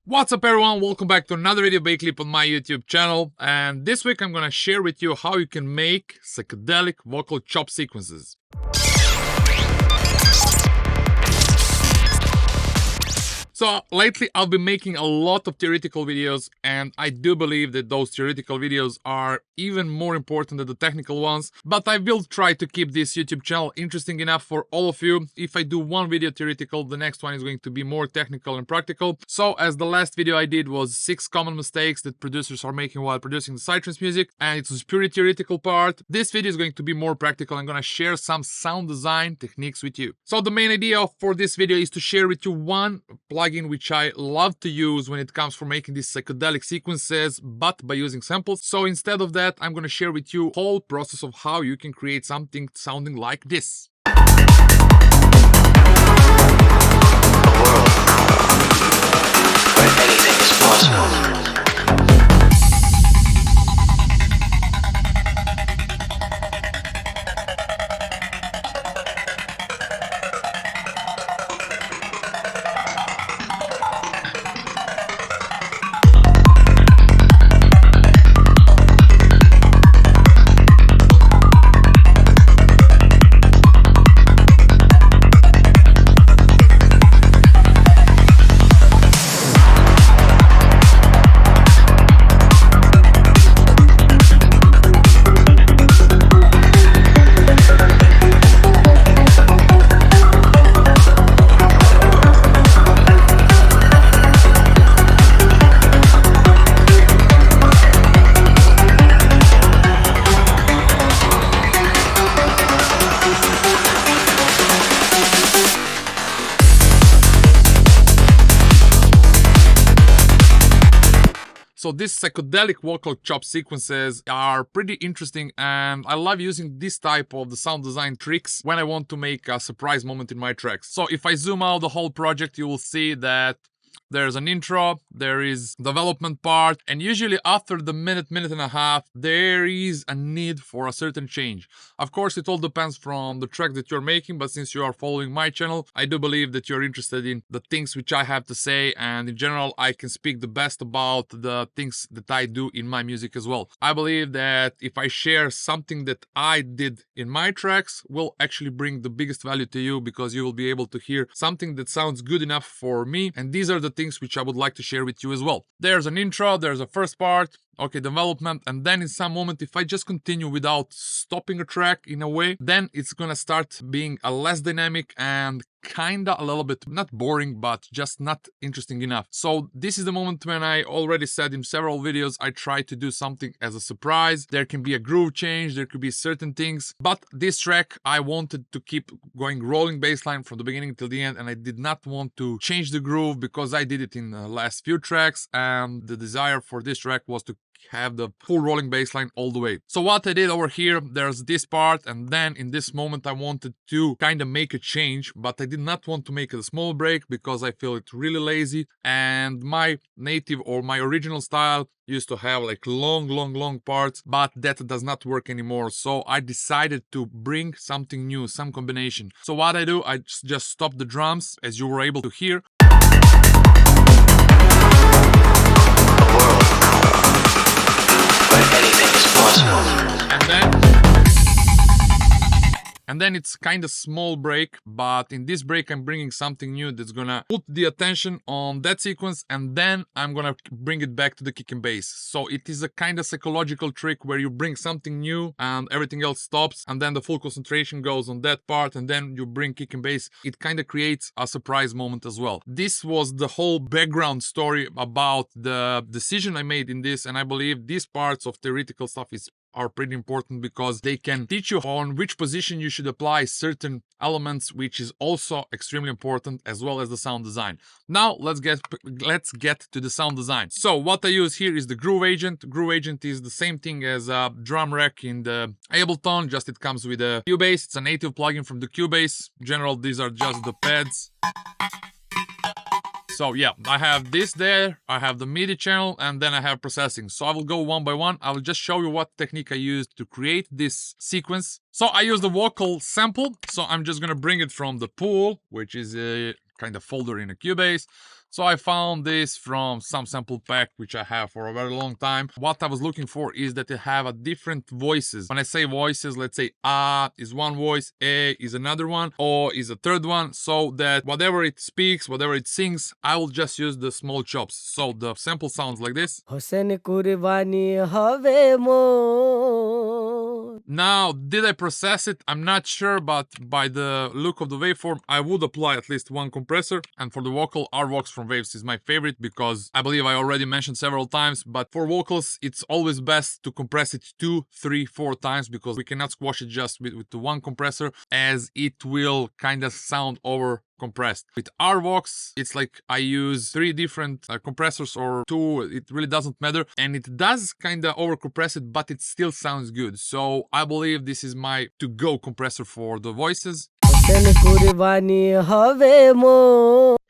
What's up everyone, welcome back to another video by clip on my YouTube channel, and this week I'm gonna share with you how you can make psychedelic vocal chop sequences. So lately I've been making a lot of theoretical videos, and I do believe that those theoretical videos are even more important than the technical ones, but I will try to keep this YouTube channel interesting enough for all of you. If I do one video theoretical, the next one is going to be more technical and practical. So as the last video I did was 6 common mistakes that producers are making while producing the Psytrance music, and it was purely theoretical part. This video is going to be more practical. I'm gonna share some sound design techniques with you. So the main idea for this video is to share with you one plugin which I love to use when it comes for making these psychedelic sequences, but by using samples. So instead of that, I'm going to share with you the whole process of how you can create something sounding like this. A world where anything is possible. So these psychedelic vocal chop sequences are pretty interesting, and I love using this type of the sound design tricks when I want to make a surprise moment in my tracks. So if I zoom out the whole project, you will see that there's an intro, there is development part, and usually after the minute and a half, there is a need for a certain change. Of course, it all depends from the track that you're making, but since you are following my channel, I do believe that you're interested in the things which I have to say, and in general, I can speak the best about the things that I do in my music as well. I believe that if I share something that I did in my tracks, will actually bring the biggest value to you, because you will be able to hear something that sounds good enough for me, and these are the things which I would like to share with you as well. There's an intro, there's a first part, okay, development, and then in some moment, if I just continue without stopping a track in a way, then it's gonna start being a less dynamic and kinda a little bit not boring, but just not interesting enough. So this is the moment when I already said in several videos, I try to do something as a surprise. There can be a groove change, there could be certain things, but this track I wanted to keep going rolling bassline from the beginning till the end, and I did not want to change the groove because I did it in the last few tracks, and the desire for this track was to have the full rolling bassline all the way. So what I did over here, there's this part, and then in this moment I wanted to kind of make a change, but I did not want to make it a small break because I feel it really lazy, and my native or my original style used to have like long parts, but that does not work anymore. So I decided to bring something new, some combination. So what I do, I just stop the drums, as you were able to hear. And then it's kind of small break, but in this break I'm bringing something new that's gonna put the attention on that sequence, and then I'm gonna bring it back to the kick and bass. So it is a kind of psychological trick where you bring something new and everything else stops, and then the full concentration goes on that part, and then you bring kick and bass. It kind of creates a surprise moment as well. This was the whole background story about the decision I made in this, and I believe these parts of theoretical stuff are pretty important because they can teach you on which position you should apply certain elements, which is also extremely important, as well as the sound design. Now let's get to the sound design. So what I use here is the Groove Agent. Groove Agent is the same thing as a drum rack in the Ableton, just it comes with a Cubase. It's a native plugin from the Cubase. In general, these are just the pads. So yeah, I have this there, I have the MIDI channel, and then I have processing. So I will go one by one. I will just show you what technique I used to create this sequence. So I use the vocal sample. So I'm just gonna bring it from the pool, which is kind of folder in a Cubase. So I found this from some sample pack, which I have for a very long time. What I was looking for is that they have a different voices. When I say voices, let's say A is one voice, A is another one, O is a third one, so that whatever it speaks, whatever it sings, I will just use the small chops. So the sample sounds like this. Now, did I process it? I'm not sure, but by the look of the waveform, I would apply at least one compressor. And for the vocal, Rvox from Waves is my favorite because I believe I already mentioned several times, but for vocals, it's always best to compress it 2, 3, 4 times because we cannot squash it just with the one compressor, as it will kind of sound over compressed. With Rvox, it's like I use 3 different compressors or 2, it really doesn't matter, and it does kind of over compress it, but it still sounds good. So I believe this is my to-go compressor for the voices.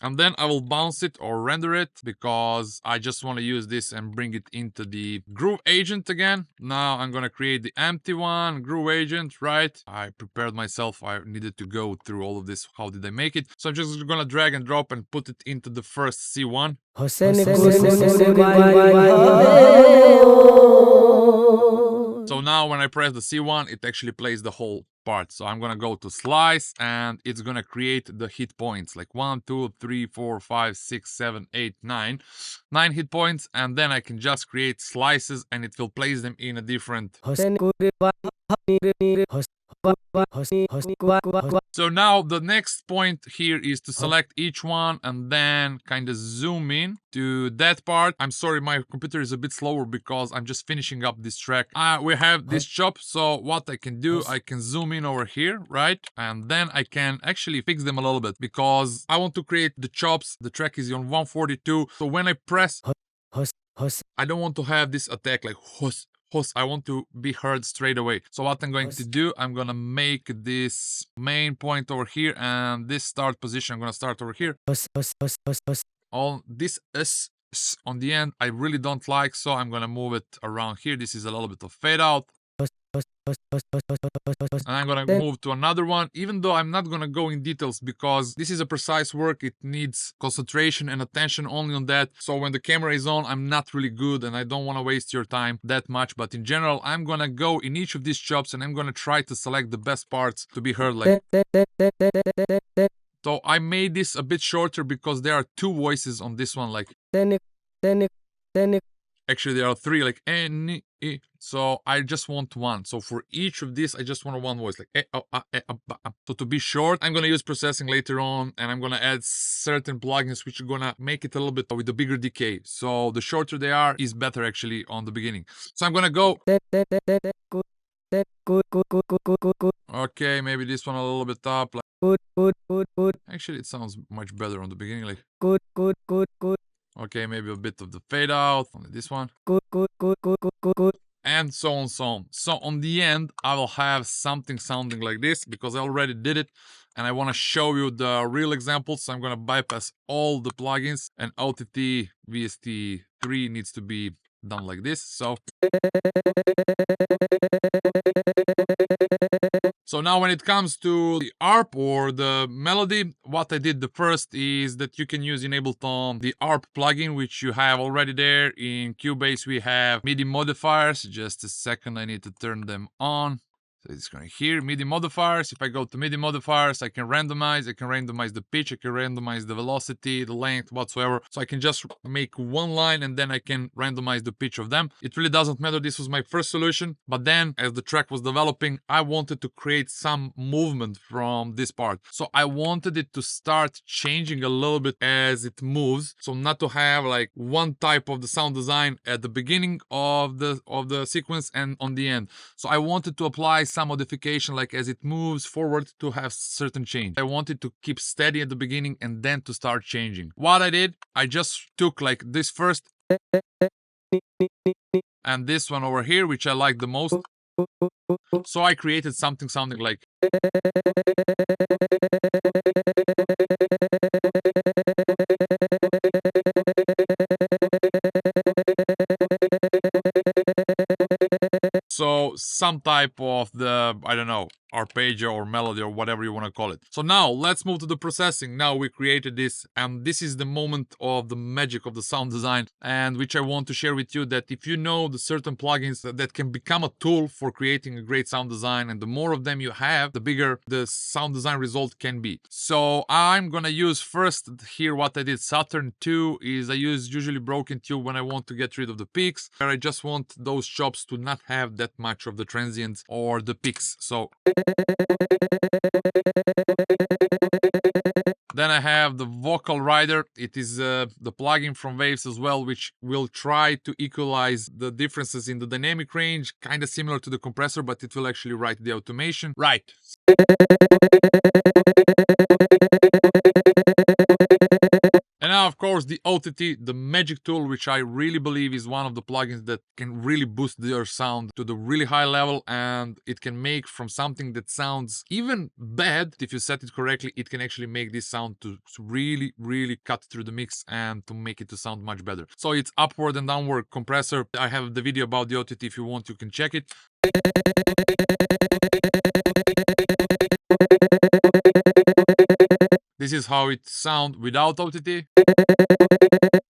And then I will bounce it or render it because I just want to use this and bring it into the groove agent again. Now I'm gonna create the empty one, groove agent, right? I prepared myself, I needed to go through all of this. How did I make it? So I'm just gonna drag and drop and put it into the first C1. So now when I press the C1, it actually plays the whole part. So I'm gonna go to slice and it's gonna create the hit points like 1, 2, 3, 4, 5, 6, 7, 8, 9. 9 hit points, and then I can just create slices and it will place them in a different. So now the next point here is to select each one and then kind of zoom in to that part. I'm sorry, my computer is a bit slower because I'm just finishing up this track. We have this chop, so what I can do, I can zoom in over here, right? And then I can actually fix them a little bit because I want to create the chops. The track is on 142, so when I press, I don't want to have this attack like hus. I want to be heard straight away. So what I'm going to do, I'm gonna make this main point over here and this start position, I'm gonna start over here. All this S on the end, I really don't like, so I'm gonna move it around here. This is a little bit of fade out. And I'm gonna move to another one, even though I'm not gonna go in details because this is a precise work. It needs concentration and attention only on that. So when the camera is on, I'm not really good and I don't want to waste your time that much. But in general, I'm gonna go in each of these chops and I'm gonna try to select the best parts to be heard like. So I made this a bit shorter because there are 2 voices on this one, like. Actually, there are 3, like N, E. So I just want 1. So for each of these, I just want 1 voice, like E, O, A, E, A, B, A. So to be short, I'm gonna use processing later on, and I'm gonna add certain plugins which are gonna make it a little bit with a bigger decay. So the shorter they are, is better actually on the beginning. So I'm gonna go. Okay, maybe this one a little bit up. Like. Actually, it sounds much better on the beginning, like. Okay, maybe a bit of the fade out on this one. And so on, so on. So on the end, I will have something sounding like this because I already did it and I want to show you the real examples. So I'm going to bypass all the plugins and OTT VST3 needs to be done like this. So now when it comes to the ARP or the melody, what I did the first is that you can use in Ableton the ARP plugin, which you have already there. In Cubase, we have MIDI modifiers. Just a second, I need to turn them on. So it's going here, MIDI modifiers. If I go to MIDI modifiers, I can randomize. I can randomize the pitch. I can randomize the velocity, the length, whatsoever. So I can just make one line and then I can randomize the pitch of them. It really doesn't matter. This was my first solution. But then as the track was developing, I wanted to create some movement from this part. So I wanted it to start changing a little bit as it moves. So not to have like one type of the sound design at the beginning of the sequence and on the end. So I wanted to apply some modification like as it moves forward to have certain change. I wanted to keep steady at the beginning and then to start changing. What I did, I just took like this first and this one over here, which I like the most. So I created something sounding like. So some type of the, I don't know, arpeggio or melody or whatever you want to call it. So now let's move to the processing. Now we created this, and this is the moment of the magic of the sound design, and which I want to share with you, that if you know the certain plugins that can become a tool for creating a great sound design, and the more of them you have, the bigger the sound design result can be. So I'm gonna use first here what I did. Saturn 2 is I use usually broken tube when I want to get rid of the peaks, where I just want those chops to not have that much of the transients or the peaks. So then I have the vocal rider. It is the plugin from Waves as well, which will try to equalize the differences in the dynamic range, kind of similar to the compressor, but it will actually write the automation. Right. And now, of course, the OTT, the magic tool, which I really believe is one of the plugins that can really boost your sound to the really high level, and it can make from something that sounds even bad, if you set it correctly, it can actually make this sound to really, really cut through the mix and to make it to sound much better. So it's upward and downward compressor. I have the video about the OTT. If you want, you can check it. This is how it sounds without OTT.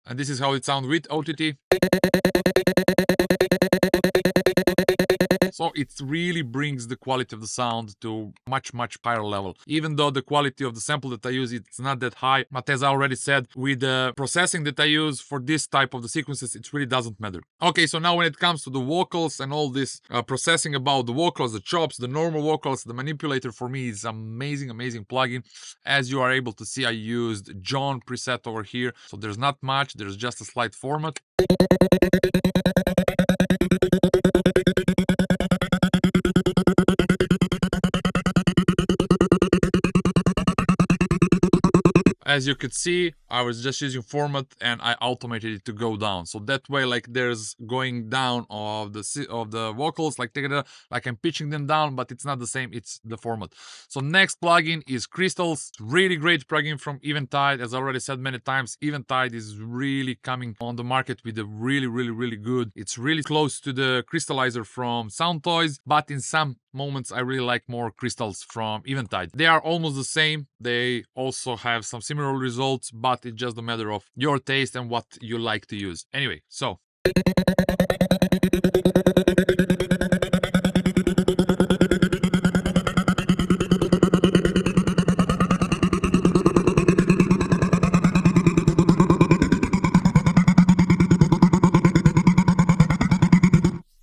And this is how it sounds with OTT. So it really brings the quality of the sound to much higher level. Even though the quality of the sample that I use, it's not that high. But as I already said, with the processing that I use for this type of the sequences, it really doesn't matter. Okay, so now when it comes to the vocals and all this processing about the vocals, the chops, the normal vocals, the manipulator for me is amazing plugin. As you are able to see, I used John preset over here. So there's not much, there's just a slight format. As you could see, I was just using format and I automated it to go down. So that way, like there's going down of the vocals, like I'm pitching them down, but it's not the same. It's the format. So next plugin is Crystals. Really great plugin from Eventide. As I already said many times, Eventide is really coming on the market with a really good. It's really close to the crystallizer from Soundtoys, but in some moments I really like more Crystals from Eventide. They are almost the same. They also have some similar results, but it's just a matter of your taste and what you like to use. Anyway, so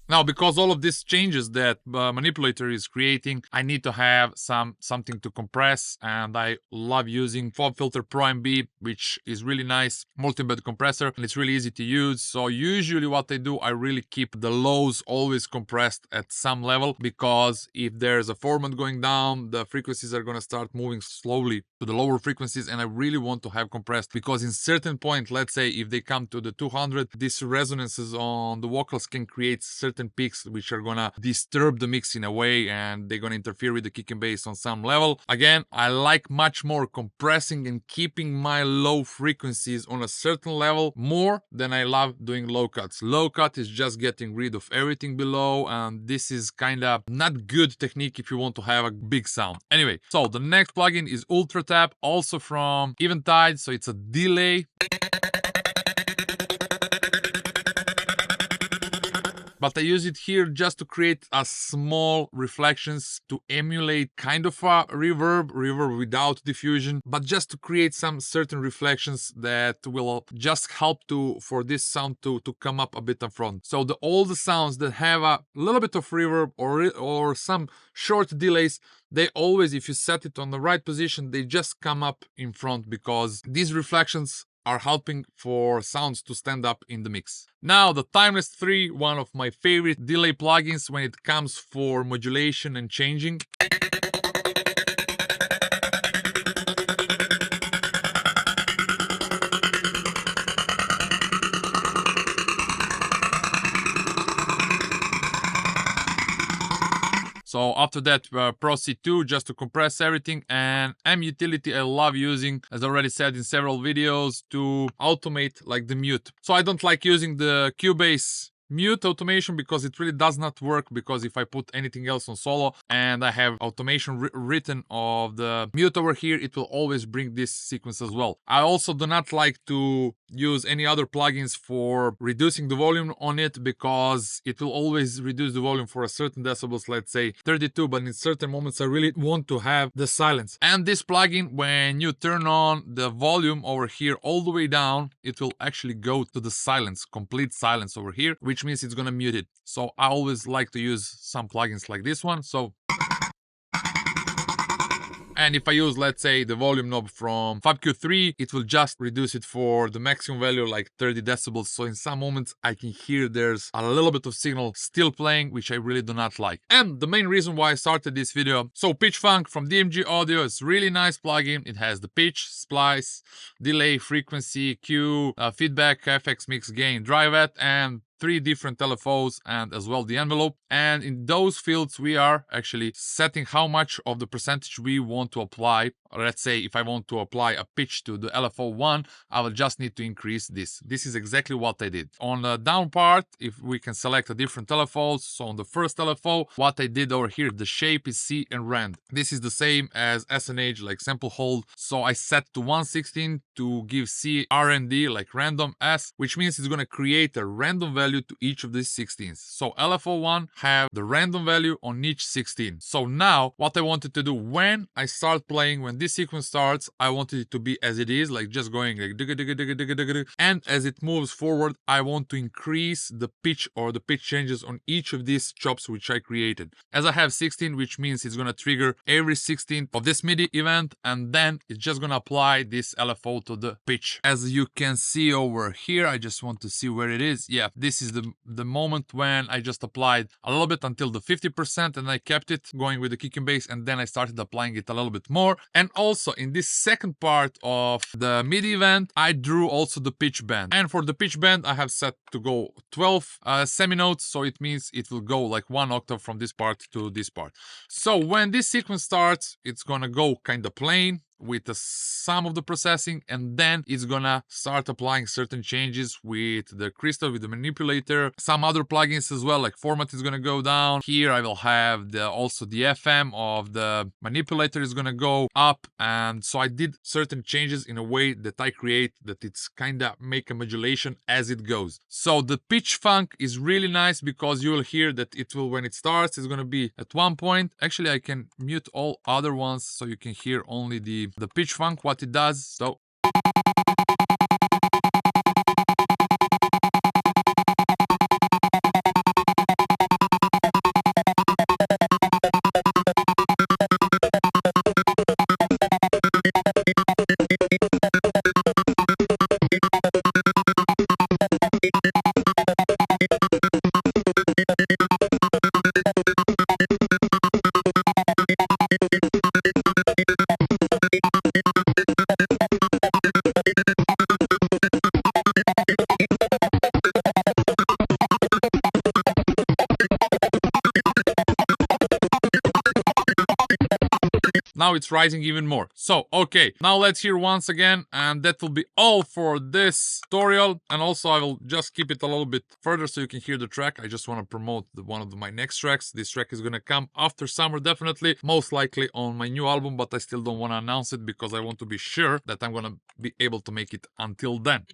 now, because all of these changes that Manipulator is creating, I need to have something to compress, and I love using Fob Filter Pro MB, which is really nice multi-bed compressor, and it's really easy to use. So usually what I do, I really keep the lows always compressed at some level, because if there's a formant going down, the frequencies are going to start moving slowly to the lower frequencies, and I really want to have compressed, because in certain point, let's say if they come to the 200, these resonances on the vocals can create certain peaks which are gonna disturb the mix in a way, and they're gonna interfere with the kick and bass on some level. Again, I like much more compressing and keeping my low frequencies on a certain level more than I love doing low cuts. Low cut is just getting rid of everything below, and this is kind of not good technique if you want to have a big sound. Anyway, so the next plugin is Ultra Tap, also from Eventide. So it's a delay. But I use it here just to create a small reflections to emulate kind of a reverb without diffusion, but just to create some certain reflections that will just help for this sound to come up a bit in front. So all the sounds that have a little bit of reverb or some short delays, they always, if you set it on the right position, they just come up in front, because these reflections are helping for sounds to stand up in the mix. Now, the Timeless 3, one of my favorite delay plugins when it comes for modulation and changing. So after that, Pro C2 just to compress everything, and M utility I love using, as I already said in several videos, to automate like the mute. So I don't like using the Cubase mute automation because it really does not work, because if I put anything else on solo and I have automation written of the mute over here, it will always bring this sequence as well. I also do not like to use any other plugins for reducing the volume on it, because it will always reduce the volume for a certain decibels, let's say 32, but in certain moments I really want to have the silence. And this plugin, when you turn on the volume over here all the way down, it will actually go to the silence, complete silence over here, which means it's gonna mute it. So I always like to use some plugins like this one. So and if I use, let's say, the volume knob from FabQ3, it will just reduce it for the maximum value, like 30 decibels. So in some moments I can hear there's a little bit of signal still playing, which I really do not like. And the main reason why I started this video, so Pitch Funk from DMG Audio is really nice plugin. It has the pitch, splice, delay, frequency, Q, feedback, FX, mix, gain, drive at, and 3 different LFOs, and as well the envelope. And in those fields we are actually setting how much of the percentage we want to apply. Let's say if I want to apply a pitch to the LFO1, I will just need to increase this. This is exactly what I did. On the down part, if we can select a different LFOs, so on the first LFO, what I did over here, the shape is C and rand. This is the same as SNH, like sample hold. So I set to 1/16 to give C RND, like random S, which means it's gonna create a random value to each of these 16s. So LFO1 have the random value on each 16. So now what I wanted to do when I start playing, when this sequence starts, I wanted it to be as it is, like just going like digga digga digga digga digga, and as it moves forward I want to increase the pitch or the pitch changes on each of these chops which I created. As I have 16, which means it's gonna trigger every 16th of this MIDI event, and then it's just gonna apply this LFO to the pitch. As you can see over here, I just want to see where it is. Yeah, this is the moment when I just applied a little bit until the 50%, and I kept it going with the kick and bass, and then I started applying it a little bit more. And also in this second part of the MIDI event, I drew also the pitch band. And for the pitch band, I have set to go 12 seminotes, so it means it will go like 1 octave from this part to this part. So when this sequence starts, it's gonna go kind of plain with some of the processing, and then it's gonna start applying certain changes with the crystal, with the manipulator, some other plugins as well, like formant is gonna go down. Here I will have also the FM of the manipulator is gonna go up, and so I did certain changes in a way that I create that it's kinda make a modulation as it goes. So the pitch funk is really nice because you will hear that it will, when it starts, it's gonna be at one point. Actually, I can mute all other ones so you can hear only the pitch funk, what it does. So now it's rising even more. So, okay, now let's hear once again, and that will be all for this tutorial. And also I will just keep it a little bit further so you can hear the track. I just want to promote one of my next tracks. This track is gonna come after summer, definitely, most likely on my new album, but I still don't want to announce it because I want to be sure that I'm gonna be able to make it until then.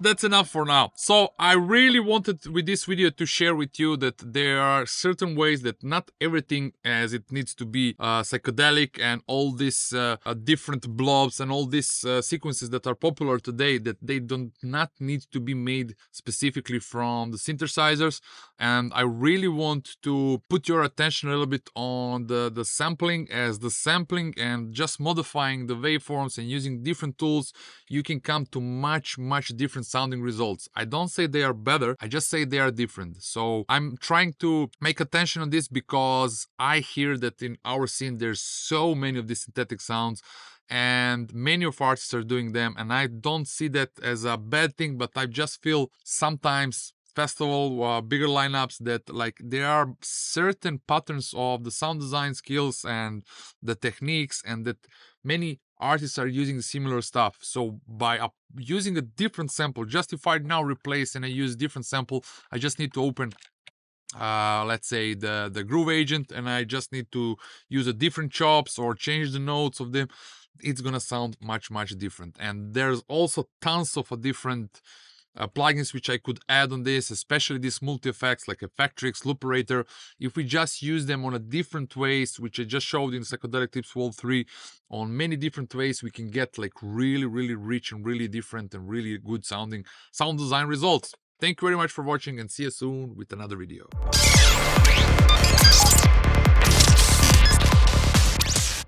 that's enough for now. So I really wanted with this video to share with you that there are certain ways that not everything as it needs to be psychedelic, and all these different blobs and all these sequences that are popular today, that they do not need to be made specifically from the synthesizers. And I really want to put your attention a little bit on the sampling, as the sampling and just modifying the waveforms and using different tools, you can come to much different sounding results. I don't say they are better, I just say they are different. So I'm trying to make attention on this because I hear that in our scene there's so many of these synthetic sounds, and many of artists are doing them, and I don't see that as a bad thing, but I just feel sometimes festival bigger lineups that like there are certain patterns of the sound design skills and the techniques, and that many artists are using similar stuff. So by using a different sample, just if I now replace and I use different sample, I just need to open let's say the groove agent, and I just need to use a different chops or change the notes of them, it's gonna sound much different. And there's also tons of different plugins which I could add on this, especially these multi-effects like Effectrix, Looperator. If we just use them on a different ways, which I just showed in Psychedelic Tips World 3, on many different ways, we can get like really rich and really different and really good sounding sound design results. Thank you very much for watching, and see you soon with another video.